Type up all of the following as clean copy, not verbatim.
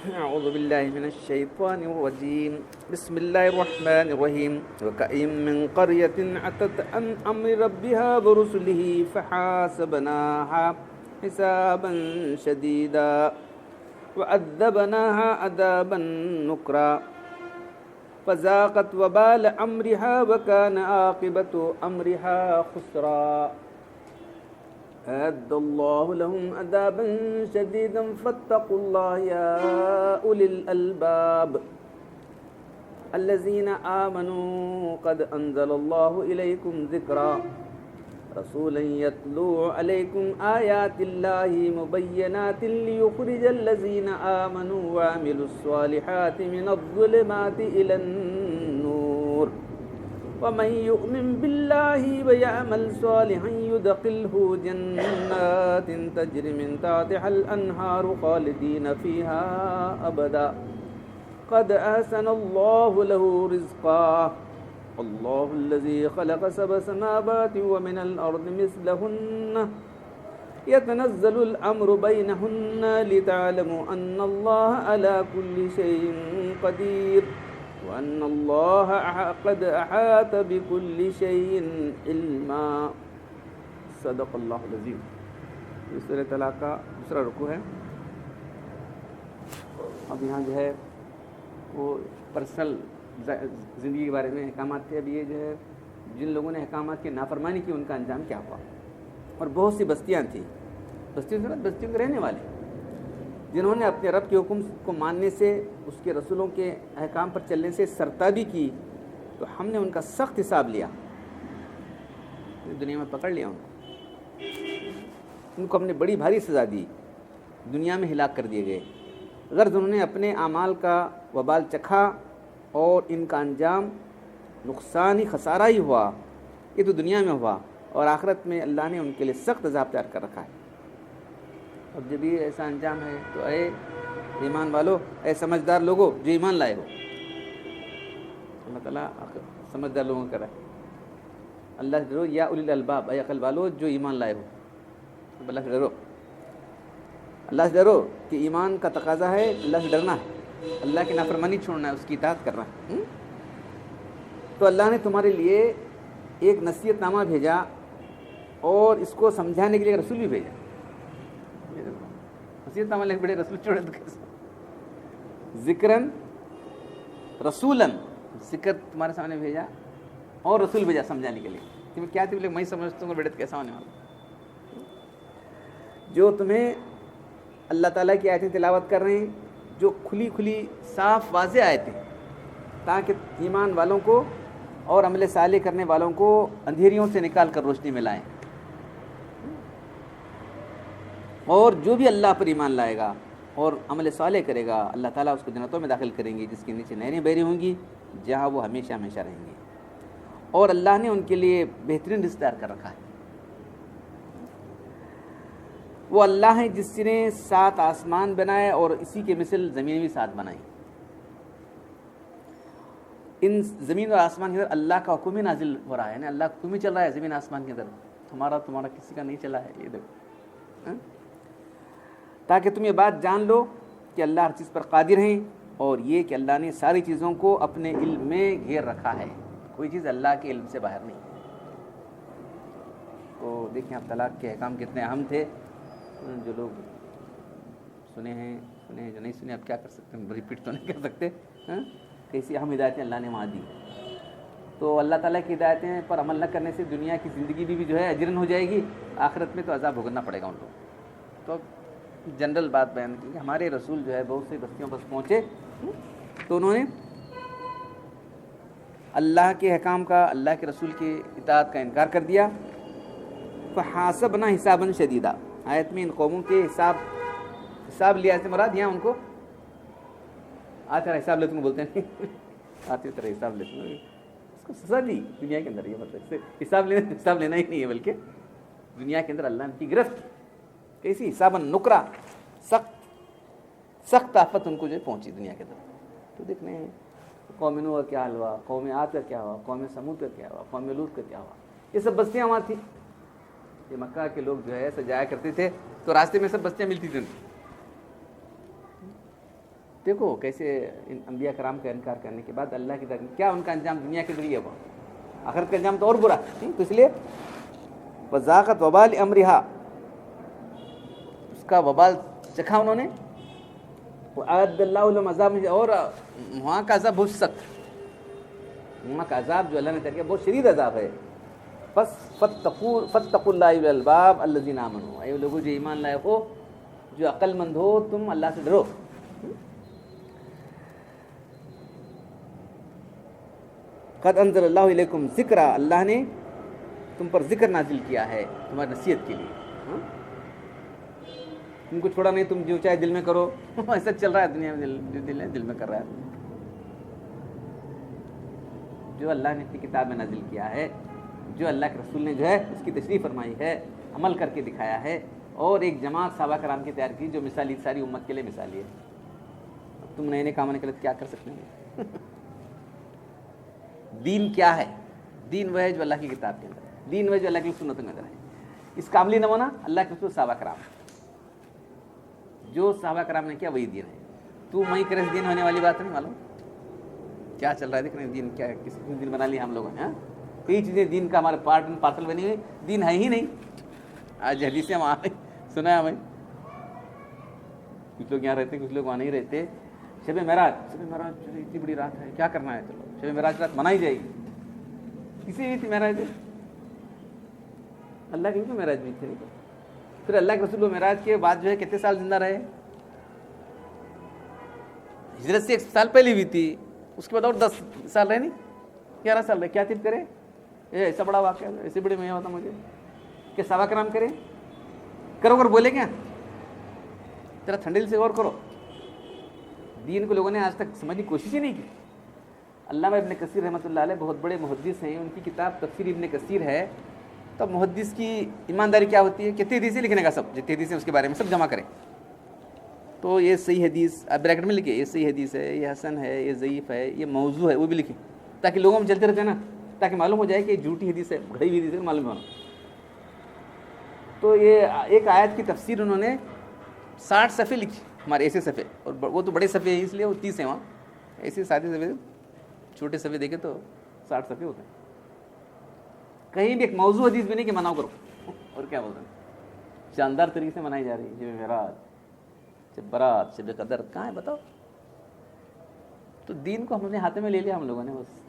أعوذ بالله من الشيطان الرجيم بسم الله الرحمن الرحيم وكأين من قرية عتت عن أمر ربها ورسله فحاسبناها حسابا شديدا وعذبناها عذابا نكرا فذاقت وبال أمرها وكان عاقبة أمرها خسرا أعد الله لهم عذابا شديدا فاتقوا الله يا أولي الألباب الذين آمنوا قد أنزل الله إليكم ذكرا رسولا يتلو عليكم آيات الله مبينات ليخرج الذين آمنوا وعملوا الصالحات من الظلمات إلى النور ومن يؤمن بالله ويعمل صالحا يدخله جنات تجري من تحتها الأنهار خالدين فيها أبدا قد أحسن الله له رزقا الله الذي خلق سبع سماوات ومن الأرض مثلهن يتنزل الأمر بينهن لتعلموا أن الله على كل شيء قدير وأن الله قد أحاط بكل شيء علما صدق اللہ العظیم. سورۃ طلاق کا دوسرا رکوع ہے. اب یہاں جو ہے وہ پرسنل زندگی کے بارے میں احکامات تھے. اب یہ جو ہے جن لوگوں نے احکامات کی نافرمانی کی ان کا انجام کیا ہوا. اور بہت سی بستیاں تھیں, بستیوں کے رہنے والے جنہوں نے اپنے رب کے حکم کو ماننے سے, اس کے رسولوں کے احکام پر چلنے سے سرتابی کی, تو ہم نے ان کا سخت حساب لیا. دنیا میں پکڑ لیا ان کو ہم نے بڑی بھاری سزا دی, دنیا میں ہلاک کر دیے گئے. غرض انہوں نے اپنے اعمال کا وبال چکھا اور ان کا انجام نقصان ہی خسارہ ہی ہوا. یہ تو دنیا میں ہوا, اور آخرت میں اللہ نے ان کے لیے سخت عذاب تیار کر رکھا ہے. اب جب یہ ایسا انجام ہے تو اے ایمان والو, اے سمجھدار لوگو جو ایمان لائے ہو, اللہ تعالیٰ سمجھدار لوگوں کا رہا. اللہ سے ڈرو یا اولی الالباب, اے عقل والو جو ایمان لائے ہو. اللہ سے ڈرو, اللہ سے ڈرو کہ ایمان کا تقاضا ہے اللہ سے ڈرنا ہے, اللہ کی نافرمانی چھوڑنا ہے, اس کی اطاعت کرنا ہے. تو اللہ نے تمہارے لیے ایک نصیحت نامہ بھیجا اور اس کو سمجھانے کے لیے رسول بھی بھیجا. نصیحت نامہ لکھ بڑے رسول چھوڑے تو کیسے. ذکرن رسولن, ذکر تمہارے سامنے بھیجا اور رسول بھیجا سمجھانے کے لیے. تمہیں کیا تھی, میں سمجھتا ہوں بیٹے تو کیسا ہونے والا. جو تمہیں اللہ تعالیٰ کی آیتیں تلاوت کر رہے ہیں, جو کھلی کھلی صاف واضح آیتیں, تاکہ ایمان والوں کو اور عمل صالح کرنے والوں کو اندھیریوں سے نکال کر روشنی میں لائیں. اور جو بھی اللہ پر ایمان لائے گا اور عمل صالح کرے گا, اللہ تعالیٰ اس کو جنتوں میں داخل کریں گے جس کے نیچے نہریں بہری ہوں گی, جہاں وہ ہمیشہ ہمیشہ رہیں گے. اور اللہ نے ان کے لیے بہترین رزق تیار کر رکھا ہے. وہ اللہ ہے جس نے 7 آسمان بنائے اور اسی کے مثل زمین بھی 7 بنائی. ان زمین اور آسمان کے اندر اللہ کا حکم ہی نازل ہو رہا ہے, یعنی اللہ کا حکم ہی چل رہا ہے زمین آسمان کے اندر. تمہارا کسی کا نہیں چلا ہے یہ دیکھو, تاکہ تم یہ بات جان لو کہ اللہ ہر چیز پر قادر ہیں, اور یہ کہ اللہ نے ساری چیزوں کو اپنے علم میں گھیر رکھا ہے. کوئی چیز اللہ کے علم سے باہر نہیں. تو دیکھیں اب طلاق کے احکام کتنے اہم تھے. جو لوگ سنے ہیں جو نہیں سنے, اب کیا کر سکتے ہیں, ریپیٹ تو نہیں کر سکتے. کیسی اہم ہدایتیں اللہ نے وہاں دی. تو اللہ تعالیٰ کی ہدایتیں پر عمل نہ کرنے سے دنیا کی زندگی بھی جو ہے اجرن ہو جائے گی, آخرت میں تو عذاب بھگتنا پڑے گا ان کو. تو جنرل بات بیان کی کہ ہمارے رسول جو ہے بہت سی بستیوں پر پہنچے, تو انہوں نے اللہ کے احکام کا, اللہ کے رسول کی اطاعت کا انکار کر دیا. فحاسبنا حسابا شدیدا, آیت میں ان قوموں کے حساب لیا سے مراد یہاں ان کو آتا حساب لیتے ہیں, بولتے ہیں آتے طرح حساب لیتے ہیں, اس کو سزا دی دنیا کے اندر. یہ مطلب حساب لینا ہی نہیں ہے, بلکہ دنیا کے اندر اللہ نے کی گرفت کیسی حساباً نکرا, سخت آفت ان کو جو پہنچی دنیا کے اندر. تو دیکھنے قوم نوح کا کیا حال ہوا, قوم عاد کا کیا ہوا, قوم سمود کا کیا ہوا, قوم لوط کا کیا ہوا. یہ سب بستیاں وہاں تھیں. یہ مکہ کے لوگ جو ہے سجایا کرتے تھے, تو راستے میں سب بستیاں ملتی تھیں. دیکھو کیسے ان انبیاء کرام کا انکار کرنے کے بعد اللہ کی طرف کیا ان کا انجام دنیا کے ذریعے ہوا، آخرت کا انجام تو اور برا. تو اس لیے وذاقت وبال امرہا، اس کا وبال چکھا انہوں نے. وأعد اللہ لهم عذاب، اور وہاں کا عذاب بہت سخت، وہاں کا عذاب جو اللہ نے تیار کیا بہت شدید عذاب ہے. بس فاتقوا اللہ اولی الالباب الذین آمنوا، اے لوگوں جو ایمان لائے ہو، جو عقل مند ہو، تم اللہ سے ڈرو. قد انزل اللہ علیکم ذکرا، اللہ نے تم پر ذکر نازل کیا ہے تمہاری نصیحت کے لیے. تم کو چھوڑا نہیں، تم جو چاہے دل میں کرو. ایسا چل رہا ہے دنیا میں، جو دل ہے دل میں کر رہا ہے. جو اللہ نے اپنی کتاب میں نازل کیا ہے، جو اللہ کے رسول نے جو ہے اس کی تشریح فرمائی ہے، عمل کر کے دکھایا ہے، اور ایک جماعت صحابہ کرام کی تیار کی جو مثالی ساری امت کے لیے مثالی ہے. تم نئے نئے کام کرے تو کیا کر سکتے ہیں؟ دین کیا ہے؟ دین وہ ہے جو اللہ کی کتاب کے اندر ہے، دین وہ ہے جو اللہ کی سنتوں کے اندر ہے. اس کا عملی نمونہ اللہ کے رسول صحابہ کرام، جو صحابہ کرام نے کیا وہی دین ہے. تو میں کرے دین ہونے والی بات نہیں. معلوم کیا چل رہا ہے؟ دیکھ رہے ہیں دین کیا، کس دین بنا لیا ہم لوگوں نے. کئی چیزیں دین کا ہمارے پارٹ اینڈ پارسل بنی ہوئی، دین ہے ہی نہیں. آج حدیثیں ہم سنا ہے ہمیں، کچھ لوگ یہاں رہتے ہیں، کچھ لوگ وہاں نہیں رہتے. شب معراج چلو اتنی بڑی رات ہے، کیا کرنا ہے، چلو شب معراج رات منائی جائے گی. کسی بھی معراج ہے اللہ کی معراج بھی تھے. پھر اللہ کے رسول معراج کے بعد جو ہے کتنے سال زندہ رہے؟ ہجرت سے 1 سال پہلے بھی تھی، اس کے بعد اور 10 سال رہے، نہیں 11 سال رہے. کیا تب کرے؟ ایسا بڑا واقعہ، ایسے بڑے میں ہوتا مجھے کہ صحابہ کرام کرے کرو کر بولے کیا؟ ذرا ٹھنڈے دل سے غور کرو. دین کو لوگوں نے آج تک سمجھنے کی کوشش ہی نہیں کی. علامہ ابن کثیر رحمۃ اللہ علیہ بہت بڑے محدث ہیں، ان کی کتاب تفسیر ابن کثیر ہے. تو محدث کی ایمانداری کیا ہوتی ہے؟ کتنی حدیثیں لکھنے کا، سب جتنی حدیثیں اس کے بارے میں سب جمع کریں. تو یہ صحیح حدیث آپ بریکٹ میں لکھیں، یہ صحیح حدیث ہے، یہ حسن ہے، یہ ضعیف ہے، یہ موضوع ہے، وہ بھی لکھیں تاکہ لوگوں میں چلتے رہتے ہیں نا، تاکہ معلوم ہو جائے کہ جھوٹی حدیث ہے، گھڑی ہوئی حدیث ہے، معلوم ہونا. تو یہ ایک آیت کی تفسیر انہوں نے 60 صفحے لکھی، ہمارے ایسے صفحے، اور وہ تو بڑے صفحے ہیں اس لیے وہ 30 ہیں. وہاں ایسے سادے صفحے، چھوٹے صفحے دیکھے تو 60 صفحے ہوتے ہیں. کہیں بھی ایک موضوع حدیث بھی نہیں کہ مناؤ کرو. اور کیا بولتے ہیں، شاندار طریقے سے منائی جا رہی ہے شب معراج، شب برات، شب قدر. کہاں ہے بتاؤ؟ تو دین کو ہم نے ہاتھ میں لے لیا ہم لوگوں نے بس.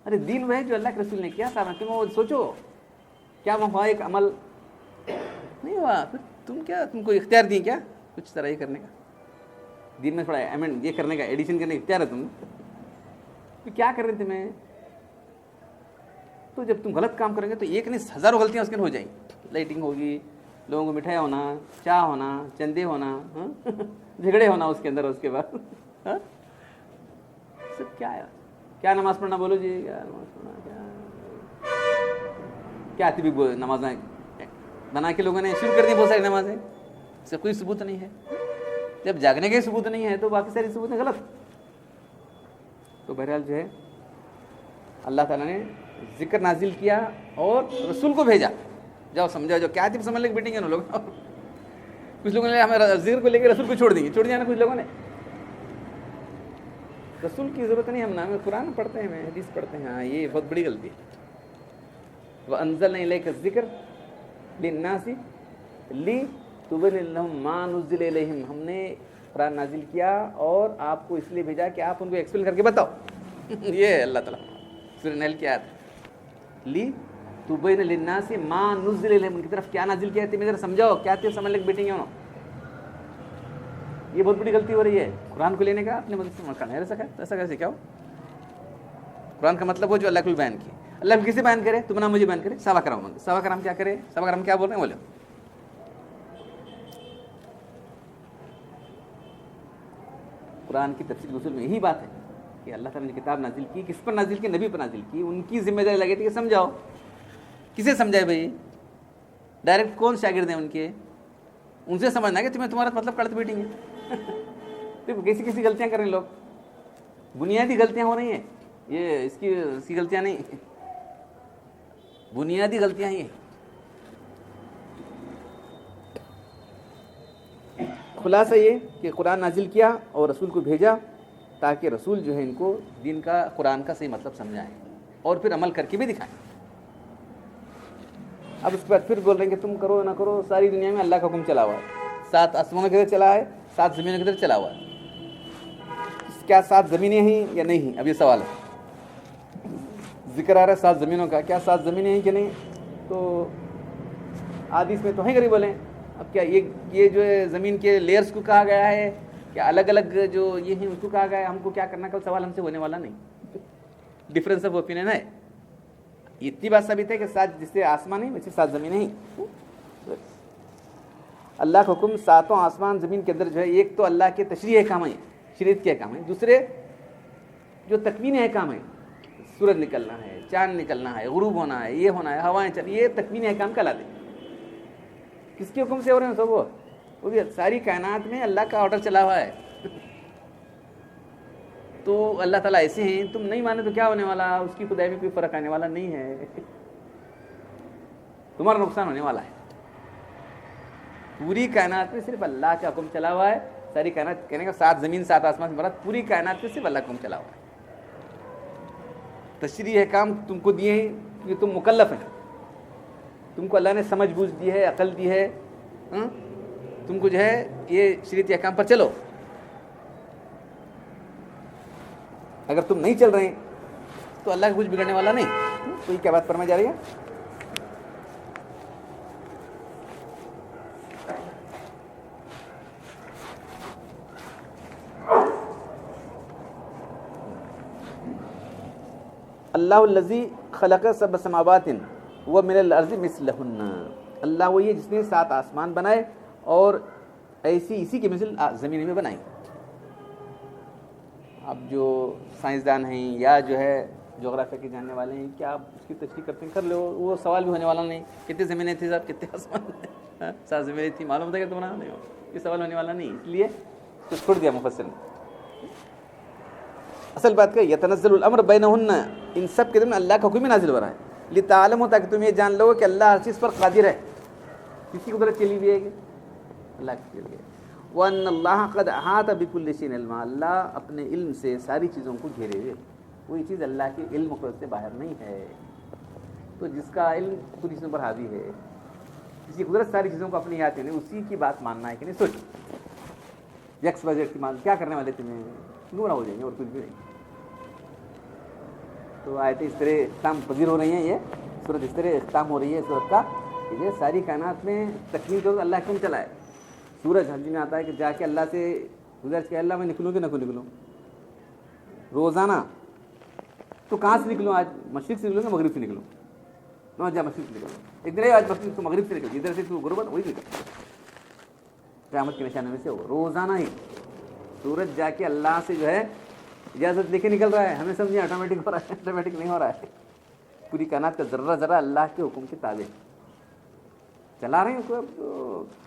ارے دین وہ ہے جو اللہ کے رسول نے کیا تھا. تم وہ سوچو کیا وہ ہوا ایک عمل نہیں ہوا. تم کیا، تم کو اختیار دیں کیا کچھ طرح یہ کرنے کا؟ دین میں تھوڑا ایمنڈ یہ کرنے کا، ایڈیشن کرنے کا اختیار ہے تم. کیا کر رہے تھے میں؟ تو جب تم غلط کام کریں گے تو ایک نہیں ہزاروں غلطیاں اس کے ہو جائیں گی. لائٹنگ ہوگی، لوگوں کو مٹھائی ہونا، چائے ہونا، چندے ہونا، جھگڑے ہونا اس کے اندر. اس کے بعد سب کیا ہے؟ کیا نماز پڑھنا بولو جی، کیا نماز پڑھنا، کیا آتی بھی نمازیں بنا کے لوگوں نے شروع کر دی بہت ساری نمازیں. اس سے کوئی ثبوت نہیں ہے. جب جاگنے کے ثبوت نہیں ہے تو باقی ساری ثبوتیں غلط. تو بہرحال جو ہے اللہ تعالیٰ نے ذکر نازل کیا اور رسول کو بھیجا، جاؤ سمجھاؤ. جو کیا تھی سمجھ لے بیٹھیں گے نا لوگ. کچھ لوگوں نے ہمیں ذکر کو لے کے رسول کو چھوڑ دیا نا کچھ لوگوں نے. رسول کی ضرورت نہیں، ہم نام قرآن پڑھتے ہیں، حدیث پڑھتے ہیں. ہاں یہ بہت بڑی غلطی ہے. وَأَنزَلْنَا إِلَيْكَ الذِّكْرَ لِلنَّاسِ لِتُبَيِّنَ لَهُم مَّا نُزِّلَ إِلَيْهِمْ. ہم نے قرآن نازل کیا اور آپ کو اس لیے بھیجا کہ آپ ان کو ایکسپلین کر کے بتاؤ. یہ اللہ تعالیٰ سورہ نحل کی آیت لِتُبَيِّنَ لِلنَّاسِ مَا نُزِّلَ إِلَيْهِمْ. ان کی طرف کیا نازل کیا ہے تمہیں ذرا سمجھاؤ. کیا تھے سمجھ لے بیٹھیں گے انہوں. یہ بہت بڑی غلطی ہو رہی ہے قرآن کو لینے کا اپنے مطلب سے مکان ہے. ایسا کیسے کیا ہو؟ قرآن کا مطلب وہ جو اللہ کو بیان کی. اللہ کو کسی بیان کرے، تم نہ مجھے بیان کرے. صحابہ کرام کیا کرے؟ صحابہ کرام کیا بول رہے ہیں؟ بولے قرآن کی تفسیر اصول میں یہی بات ہے کہ اللہ تعالیٰ نے کتاب نازل کی، کس پر نازل کی؟ نبی پر نازل کی. ان کی ذمہ داری لگی تھی کہ سمجھاؤ. کسے سمجھائے بھائی؟ ڈائریکٹ کون شاگرد ہیں ان کے؟ ان سے سمجھنا کہ تمہیں تمہارا مطلب کڑتے بیٹھیں گے. دیکھو کسی غلطیاں کر رہے ہیں لوگ، بنیادی غلطیاں ہو رہی ہیں. یہ اس کی غلطیاں نہیں، بنیادی غلطیاں ہی ہیں. خلاصہ یہ کہ قرآن نازل کیا اور رسول کو بھیجا تاکہ رسول جو ہے ان کو دین کا قرآن کا صحیح مطلب سمجھائیں اور پھر عمل کر کے بھی دکھائیں. اب اس کے بعد پھر بول رہے ہیں کہ تم کرو نہ کرو, ساری دنیا میں اللہ کا حکم چلا ہوا ہے. 7 آسمانوں کے ادھر چلا ہے, 7 زمینوں کے ادھر چلا ہوا ہے. کیا 7 زمینیں ہیں یا نہیں ہیں؟ اب یہ سوال ہے. ذکر آ رہا ہے 7 زمینوں کا, کیا 7 زمینیں ہیں کہ نہیں؟ تو حدیث میں تو ہیں غریب بولیں. اب کیا یہ جو ہے زمین کے لیئرز کو کہا گیا ہے, کیا الگ الگ جو یہ ہیں اس کو کہا گیا ہے؟ ہم کو کیا کرنا, کل سوال ہم سے ہونے والا نہیں. ڈفرینس آف اوپینین ہے. اتنی بات ثابت ہے کہ 7 جسے آسمان ہیں ویسے 7 زمینیں ہیں. اللہ کا حکم 7 آسمان زمین کے اندر جو ہے, ایک تو اللہ کے تشریعی احکام ہیں, شریعت کے احکام ہیں. دوسرے جو تکوینی احکام ہیں, سورج نکلنا ہے, چاند نکلنا ہے, غروب ہونا ہے, یہ ہونا ہے, ہوائیں چل, یہ تکوینی احکام کہلاتے ہیں. کس کے حکم سے ہو رہے ہیں سب؟ وہ بھی ساری کائنات میں اللہ کا آرڈر چلا ہوا ہے. تو اللہ تعالیٰ ایسے ہیں, تم نہیں مانے تو کیا ہونے والا, اس کی خدائی میں کوئی فرق آنے والا نہیں ہے, تمہارا نقصان ہونے والا ہے. پوری کائنات میں صرف اللہ کا حکم چلا ہوا ہے. ساری کائنات کہنے کا 7 زمین 7 آسمان سے مراد پوری کائنات میں صرف اللہ کا حکم چلا ہوا ہے. تشریعی احکام تم کو دیے ہیں کہ تم مکلف ہیں, تم کو اللہ نے سمجھ بوجھ دی ہے, عقل دی ہے, تم کو جو ہے یہ شریعت احکام پر چلو. اگر تم نہیں چل رہے ہیں تو اللہ کا کچھ بگڑنے والا نہیں. تو یہ کیا بات فرمائی جا رہی ہے؟ اللہ الذی خلق 7 سماوات ومن الارض مثلہن. اللہ وہی ہے جس نے 7 آسمان بنائے اور اسی کے مثل زمین میں بنائی. اب جو سائنسدان ہیں یا جو ہے جغرافیہ کے جاننے والے ہیں, کیا آپ اس کی تشریح کرتے ہیں کر لو, وہ سوال بھی ہونے والا نہیں. کتنے زمینیں تھیں صاحب, کتنے آسمان, 7 زمینیں تھیں, معلوم ہوتا ہے کہ تمہارا نہیں ہو, یہ سوال ہونے والا نہیں. اس لیے تو چھوڑ دیا مفصل نے. اصل بات کیا, یتنزل الامر بینہن, ان سب کے درمیان اللہ کا حکم نازل ہو رہا ہے. لتعلموا, تاکہ تم یہ جان لو کہ اللہ ہر چیز پر قادر ہے. کسی قدرت چلی ہوئی ہے کہ اللہ کی چلی ہے. وَأَنَّ اللَّهَ قَدْ أَحَاطَ بِكُلِّ شَيْءٍ عِلْمًا, اللہ اپنے علم سے ساری چیزوں کو گھیرے ہوئے. کوئی چیز اللہ کے علم قدرت سے باہر نہیں ہے. تو جس کا علم پوری چیزوں پر حاوی ہے, کسی قدرت ساری چیزوں کو اپنی یاد کرنے, اسی کی بات ماننا ہے کہ نہیں. سوچ یکس بجٹ کی مان, کیا کرنے والے تمہیں گمراہ ہو جائیں گے اور کچھ بھی نہیں. تو آیتیں اس طرح اختتام پذیر ہو رہی ہیں, یہ سورت اس طرح اختتام ہو رہی ہے سورت کا کہ یہ ساری کائنات میں تکمیل تو اللہ کیوں چلائے. سورج حدیث میں آتا ہے کہ جا کے اللہ سے گزارش کہ اللہ میں نکلوں کہ نہ نکلوں روزانہ. تو کہاں سے نکلوں, آج مشرق سے نکلوں کہ مغرب سے نکلوں؟ نہ جا مشرق سے نکلوں. ایک دن آج مشرق تو مغرب سے نکل, ادھر سے تو غربت وہی نکل. قیامت کے نشانے میں سے ہو روزانہ ہی سورج جا کے اللہ سے جو ہے اجازت لے کے نکل رہا ہے. ہمیں سمجھیں آٹومیٹک ہو رہا ہے, آٹومیٹک نہیں ہو رہا ہے. پوری کائنات کا ذرہ ذرہ اللہ کے حکم کے تابع چلا رہے ہیں.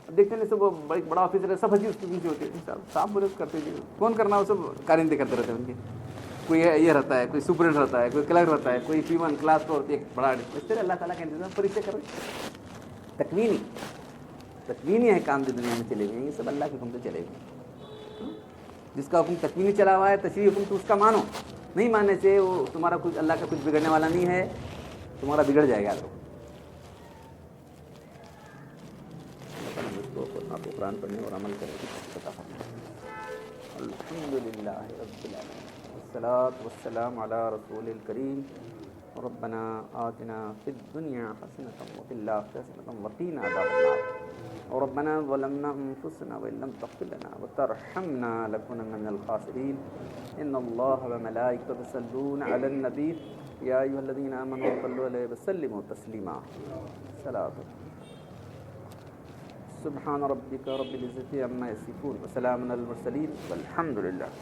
اب دیکھتے ہیں سب بڑا آفیسر ہے, سب حجی اس کے پیچھے ہوتے ہیں, صاحب بولے کرتے ہیں, کون کرنا وہ سب کارندے کرتے رہتے ہیں ان کے. کوئی یہ رہتا ہے, کوئی سپرنٹ رہتا ہے, کوئی کلرک رہتا ہے, کوئی P1 کلاس 4 ایک بڑا. اس طرح اللہ تعالیٰ کا انتظام فرشتے کر رہے ہیں. تکوینی ہے کام جو دنیا میں چلے گئے, یہ سب اللہ کے حکم سے چلے گئے. جس کا حکم تکوینی چلا ہوا ہے, تشریعی حکم تو اس کا مانو. نہیں ماننے سے وہ تمہارا کچھ, اللہ کا کچھ بگڑنے والا نہیں ہے, تمہارا بگڑ جائے گا. آپ قرآن پڑھنے اور عمل کریں پتہ الحمدللہ رب العالمین والصلاة والسلام علی رسول الکریم. ربنا آتنا فی الدنیا حسنة وفی الآخرة حسنة وقنا عذاب النار. ربنا ظلمنا انفسنا وان لم تغفر لنا وترحمنا لنكونن من الخاسرین. ان اللہ وملائکته یصلون علی النبی یا ایھا الذین آمنوا صلوا علیہ وسلموا تسلیما. صلاۃ سبحان ربک رب العزة عما یصفون وسلام علی المرسلین والحمد للہ.